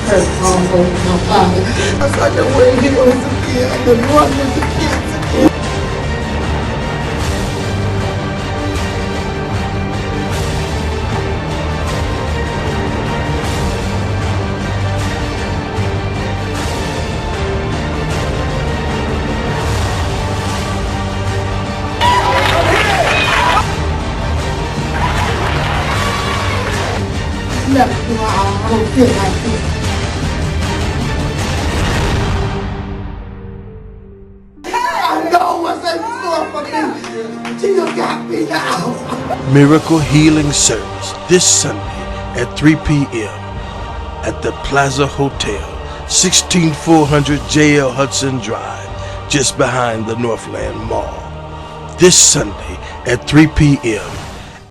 hurt almost my father. I saw the way he was again, the one with the kids again. Left to I don't feel like this. I know what's in store for me. Jesus got me now. Miracle Healing Service this Sunday at 3 p.m. at the Plaza Hotel, 16400 JL Hudson Drive, just behind the Northland Mall. This Sunday at 3 p.m.